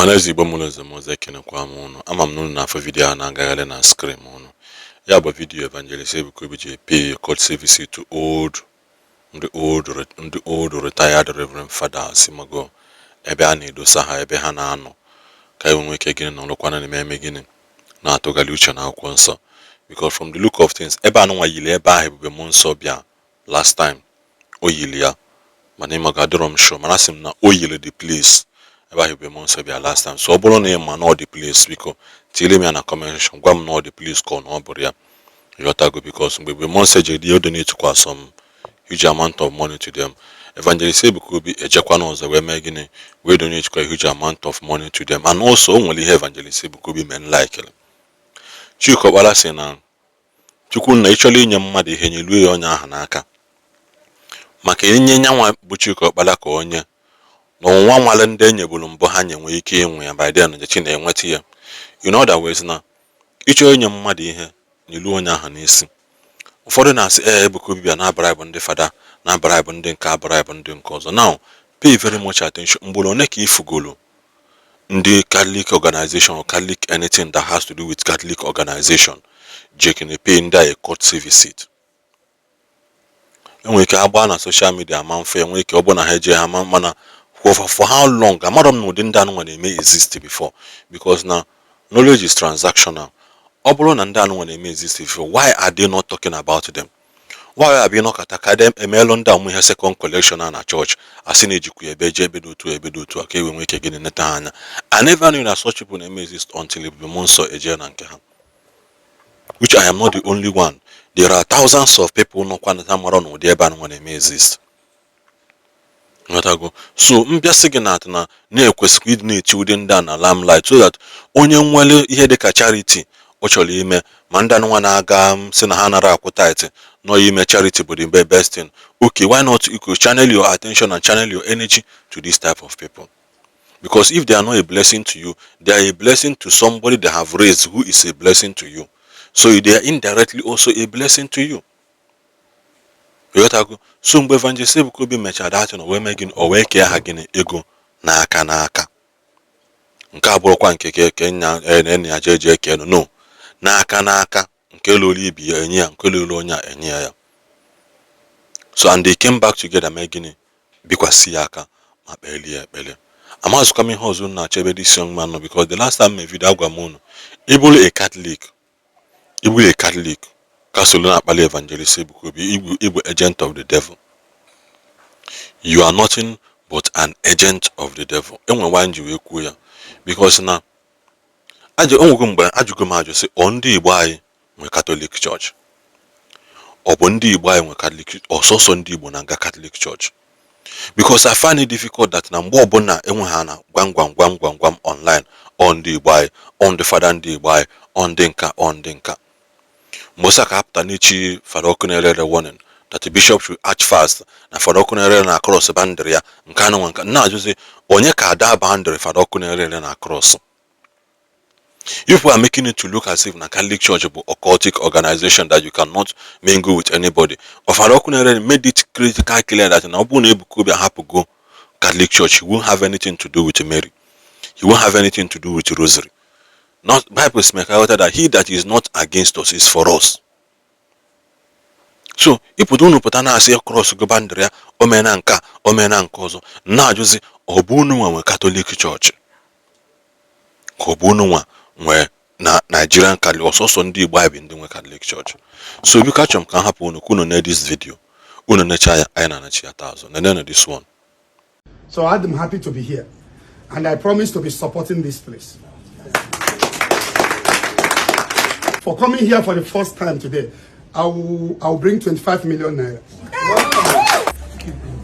Ọhaneze Igbo mụrụ nze m ọzọ ekenekwa m unu. Ama m na unu na-afụ vidiyo a na-agagharị na skrin unu. Ya bụ vidiyo Evangelist Ebuka Obi ji pay court service to ndị old retired reverend fathers mago ebe a na-edosa ha ebe ha na-anọ ka enwe ike gịnị na ọrụkwana na-eme gịnị na-atụgharị uche na akwụkwọ nsọ, because from the look of things ebe anụnwa yili ebe ahụ ebube mmụọ nsọ bịa last time o yili ya, mana ịmaga adịrọ m sure, mana sị m na o yili the place ebe ahụ ebube mmụọ nsọ bịa last time. So ọ bụrụ na ị ma na ọ the place, biko tinyere m ya na comment section, gwa m na ọ the place ka ọ na ọ bụrụ ya. Yotago, because mgbe ebube mmụọ nsọ jiri ya donate kwa some huge amount of money to them. Evangelist Ebuka Obi ejekwa n'ọzọ wee mee gịnị wee donate kwa huge amount of money to them. And also o nwere ihe Evangelist Ebuka Obi men like Chikọkpara sị na Chukwu na ịchọrọ inye mmadụ ihe nyelu ya onye ahụ n'aka, maka inye nyanwa bụ Chikọkpara ka onye na ọnwa nwale ndị enyebulu mbụ ha nyenwe ike inwe ya by then njechi na-enweta ya. In other words, na ịchọrọ inye mmadụ ihe nyelu onye ahụ n'isi. Ụfọdụ na-asị Ebuka Obi bịa na bribe ndị fada, na bribe ndị nke bribe ndị nke ọzọ. Now pay very much attention mgbe one ka ifugolo ndị Catholic organization or Catholic anything that has to do with Catholic organization jekene pay ndị a court service it. Enwere ike agba na social media ma mfe, enwere ike ọ bụ na ha eje ha mana for how long amarọ m na ụdị ndị anụnwa na-eme exist before, because na knowledge is transactional. Ọ bụrụ na ndị anụnwa na-eme exist before, why are they not talking about them? Why are they not kata dem emelụ ndị amụ ihe second collection na church asị na ejikwa ebe je ebe do otu aka enwe ike gịnị neta anya. I never knew that such people na-eme exist until ebube mmụọ nsọ eje na nke ha, which I am not the only one. There are thousands of people nọkwa na ta mara na ụdị ebe anụnwa na-eme exist. So mbịa sị gị na na-ekwesịkwa ịdị na-echi ụdị ndị a na limelight so that onye nwere ihe dịka charity ọ chọrọ ime, ma ndị anụnwa na-aga si na ha nara akwụ tithe no ime charity bụ the best thing. Okay, why not you could channel your attention and channel your energy to this type of people, because if they are not a blessing to you, they are a blessing to somebody they have raised who is a blessing to you. So they are indirectly also a blessing to you. So mgbe Evangelist Ebuka Obi mechara datị na wee mee gịnị o wee kee ha gịnị ego n'aka nke abụrụkwa nke ke nya ya jeje ke no n'aka nke lolu ibi ya enye ya, nke lolu onye enye ya. So and they came back together mee gịnị bikwasị ya aka ma kpelie ekpele. Amazụkwa m ihe ọzọ na-achọ ebe this young man nọ, because the last time my video agwa m unu ịbụrụ a Catholic kasolo na-akpali Evangelist Ebuka Obi Igbo agent of the devil. You are nothing but an agent of the devil. Enwe nwa nji wee kwuo ya because na onwego mgbe ajụgo m ajụ sị ọ ndị Igbo anyị nwe Catholic Church, ọ bụ ndị Igbo anyị nwe Catholic ọsọsọ ndị Igbo na nga Catholic Church, because I find it difficult that na mgbe ọbụla enwe ha na gwam online on ndị Igbo anyị, on the father ndị Igbo anyị, on ndị nka Mosa ka apụta n'ichi fada ọkụ na-erere warning that the bishop should act fast na fada ọkụ na-erere na cross bandịrị ya nke anụ nka na-ajụzi onye ka ada bandịrị fada ọkụ na-erere na cross. If we are making it to look as if na Catholic Church bụ occultic organization that you cannot mingle with anybody, of fada ọkụ na-erere made it critical clear that na ọ bụ na Ebuka Obi ahapụ go Catholic Church, he won't have anything to do with Mary, he won't have anything to do with Rosary. Not Bible make out that he that is not against us is for us. So if we don't put an answer cross go bandria omenanka ọzọ na-ajụzi ọ bụ unu nwe Catholic Church ka ọ bụ unu nwe na Nigerian Catholic ọsọsọ ndị Igbo anyị ndị nwe Catholic Church. So biko achọrọ m ka hapụ unu kuno na this video unu necha ya anyị na-anachi ya tazo na then this one. So I'm happy to be here and I promise to be supporting this place. For coming here for the first time today, I'll bring 25 million naira.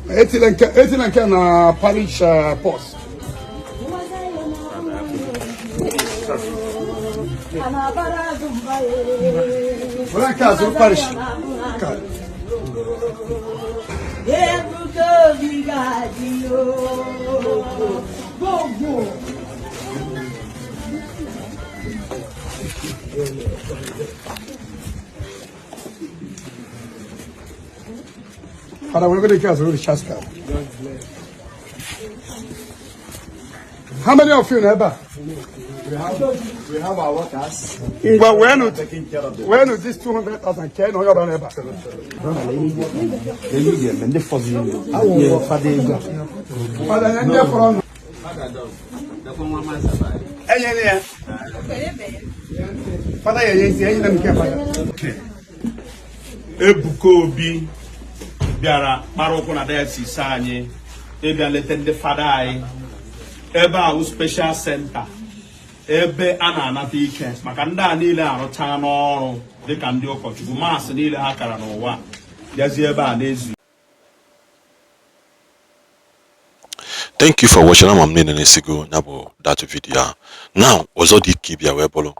18 can parish post. Parish. Father, we're going to take us a really chance card. How many of you never? We have our workers. Well, when Taking care of them. when this 200,000 can or your neighbor? Ebuka Obi bịara kpara ụkwụ na diocese anyị ịbịa leta ndị fada anyị ebe ahụ special center ebe a na-anata ike maka ndị a niile arụchaa n'ọrụ dịka ndị ụkọchukwu maasị niile ha kara n'ụwa bịazie ebe a n'ezu. Thank you for watching. I'm Nene Nesigo Nabo that video. Now, also the keep ya webolo.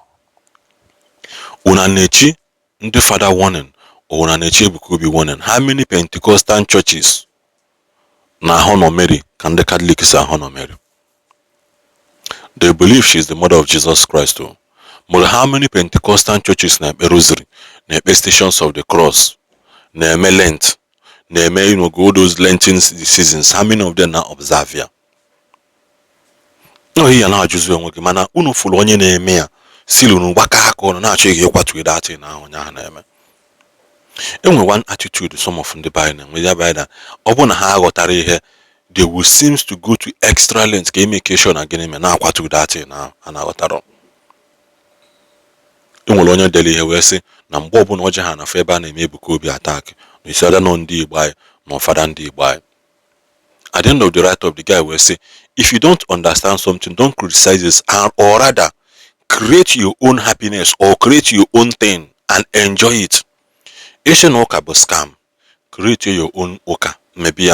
Unanechi ndị father warning or unanechi Ebuka Obi warning. How many Pentecostal churches na honor Mary can the Catholics say honor Mary? They believe she is the mother of Jesus Christ too. But how many Pentecostal churches na rosary, na stations of the cross, na Lent, na go those Lenten seasons? How many of them na observe here? No, here na ajuzu enwe mana unu fulu onye na-eme ya still unu gbaka aka ọnụ na-achọ ihe kwatu that na onye ahụ na-eme. Enwe one attitude some of ndị Bible na ya Bible ọ bụ na ha aghọtara ihe they will seems to go to extra lengths ka make sure na gịnị na akwatu that na ana aghọtara. Enwere onye dele ihe wee sị na mgbe ọbụla ọje ha na fe ebe a na-eme Ebuka Obi attack na isi ada nọ ndị Igbo anyị na ọfada ndị Igbo anyị. At the end of the right of the guy will say, if you don't understand something, don't criticize this, or rather, create your own happiness or create your own thing and enjoy it. Asian oka but scam. Create your own oka. Maybe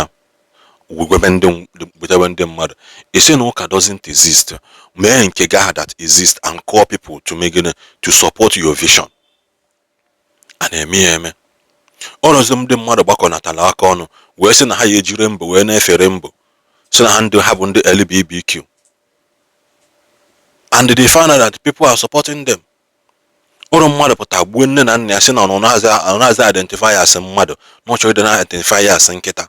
mother. Asian oka doesn't exist. Men kega that exist and call people to make it to support your vision. And me. All of them the mother back on Atalaka, where send a high rembo, when a ferembo, so hand to have on the LBBQ. And they found out that people are supporting them. All mother put a winning and national on as identify as a mother, not sure than identify as and Keta.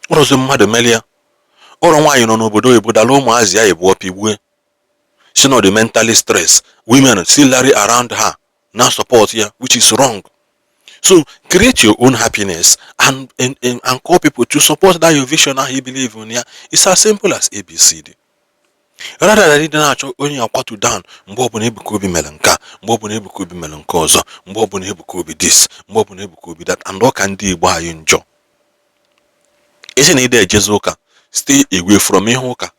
What was the mother Melia? Or why you know, but Aloma as ya wapi we. She know the mentally stress. Women still larry around her, now support here, which is wrong. So create your own happiness and call people to support that your vision and you believe in. Yeah, it's as simple as ABCD. Rather than it not only a quarter down, Mbobon Ebuka Obi melanka, Mbobon Ebuka Obi melankozo, Mbobon Ebuka Obi this, Mbobon Ebuka Obi that, and what can do why you enjoy? Isn't it there, Jesuka? Stay away from me, Hoka.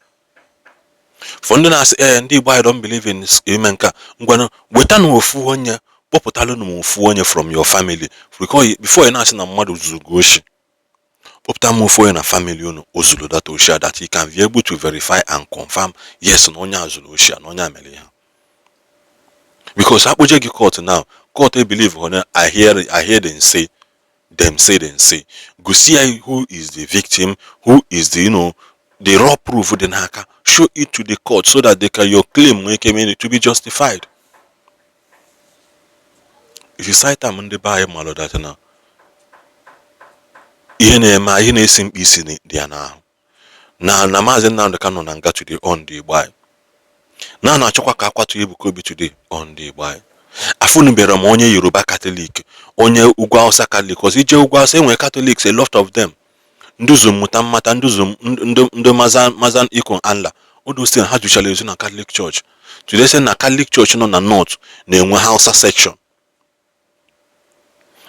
Funding us, and I don't believe in Imenka. Ngwano, wetan wo fuonya. From your family because before you ask na mmadụ zugoshi popta move for na family unu ozulu that osha that he can be able to verify and confirm yes no nya azulu osha no nya mele ha because akpoje gi court now court I believe on I hear them say go see who is the victim, who is the the raw proof the naka, show it to the court so that they can your claim to be justified. If you cite them in the Bible, malo that na, ihe sim isi ni dia na mazen na the canon and got to the on the buy. Na chokwa ka kwatu Ebuka Obi today on the buy. Afunu bere m onye Yoruba Catholic, onye Ugwu Hausa Catholic, because ije Ugwu Hausa enwe Catholics a lot of them. Nduzum mutamata nduzum ndo mazan iko anla. All those things had to challenge in a Catholic church. Today say na Catholic church no na north na enwe Hausa section.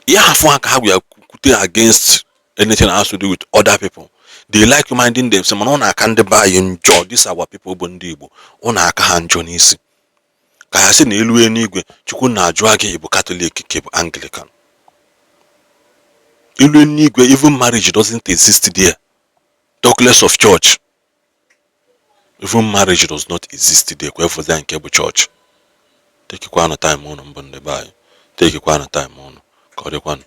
Yeah, how we are against anything that has to do with other people. They like reminding them, say, "Man, I can't buy enjoy. These are our people, Bondibo. On I can't join this. Kaya say na elu enigwe, chukwu na ajụ aga Igbo Catholic ke Anglican. Elu enigwe, even marriage doesn't exist there. Talk less of church. Even marriage does not exist there. Kwa for that in church. Take you time on Bonde buy. Take you time on. Kode kwan.